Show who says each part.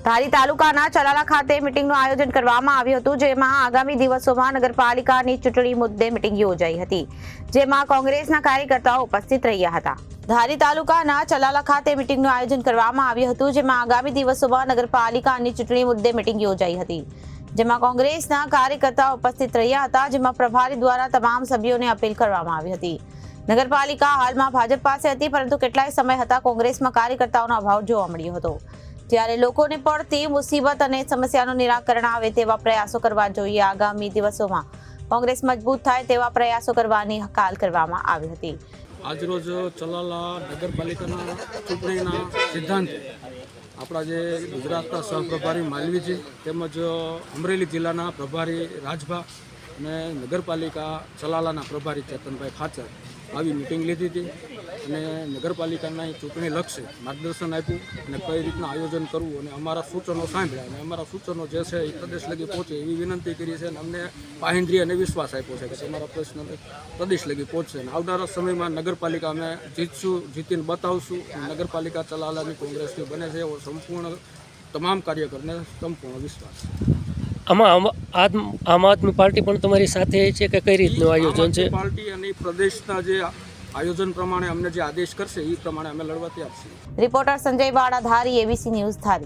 Speaker 1: ધારી તાલુકાના ચલાલા ખાતે મીટિંગનું આયોજન કરવામાં આવ્યું હતું, જેમાં આગામી દિવસોમાં નગરપાલિકાની ચૂંટણી મુદ્દે મીટિંગ યોજાઈ હતી, જેમાં કોંગ્રેસના કાર્યકર્તાઓ ઉપસ્થિત રહ્યા હતા। ધારી તાલુકાના ચલાલા ખાતે મીટિંગનું આયોજન કરવામાં આવ્યું હતું, જેમાં આગામી દિવસોમાં નગરપાલિકાની ચૂંટણી મુદ્દે મીટિંગ યોજાઈ હતી, જેમાં કોંગ્રેસના કાર્યકર્તાઓ ઉપસ્થિત રહ્યા હતા, જેમાં પ્રભારી દ્વારા તમામ સભ્યોને અપીલ કરવામાં આવી હતી। નગરપાલિકા હાલમાં ભાજપ પાસે હતી, પરંતુ કેટલાય સમય હતા કોંગ્રેસમાં કાર્યકર્તાઓનો અભાવ જોવા મળ્યો હતો, ત્યારે લોકોને પડતી મુસીબત અને સમસ્યાનું નિરાકરણ આવે તેવા પ્રયાસો કરવા જોઈએ। આગામી દિવસોમાં કોંગ્રેસ મજબૂત થાય તેવા પ્રયાસો કરવાની હાકલ કરવામાં આવી હતી।
Speaker 2: આજરોજ ચલાલા નગરપાલિકાના ચૂંટણીના સિદ્ધાંત આપણા જે ગુજરાતના સહપ્રભારી માલવીજી તેમજ અમરેલી જિલ્લાના પ્રભારી રાજભા અને નગરપાલિકા ચલાલાના પ્રભારી ચેતનભાઈ ખાચર આવી મિટિંગ લીધી હતી અને નગરપાલિકાના ચૂંટણી લક્ષે માર્ગદર્શન આપ્યું અને કઈ રીતના આયોજન કરવું અને અમારા સૂચનો સાંભળ્યા અને અમારા સૂચનો જે છે એ પ્રદેશ લગી પહોંચે એવી વિનંતી કરી છે અને અમને બાહેંધરી અને વિશ્વાસ આપ્યો છે કે તમારા પ્રશ્ન પ્રદેશ લગી પહોંચશે અને આવનારા સમયમાં નગરપાલિકા અમે જીતશું, જીતીને બતાવશું। નગરપાલિકા ચલાલાની કોંગ્રેસની બને છે એવો સંપૂર્ણ તમામ કાર્યકરને સંપૂર્ણ વિશ્વાસ છે।
Speaker 3: આમ આદમી પાર્ટી પણ તમારી સાથે છે કે કઈ રીતનું આયોજન છે?
Speaker 2: પાર્ટી અને પ્રદેશના જે આયોજન પ્રમાણે અમને જે આદેશ કરશે એ પ્રમાણે અમે લડવા તૈયાર છીએ।
Speaker 1: રિપોર્ટર સંજય વાડા, ધારી, ABC ન્યૂઝ ધારી।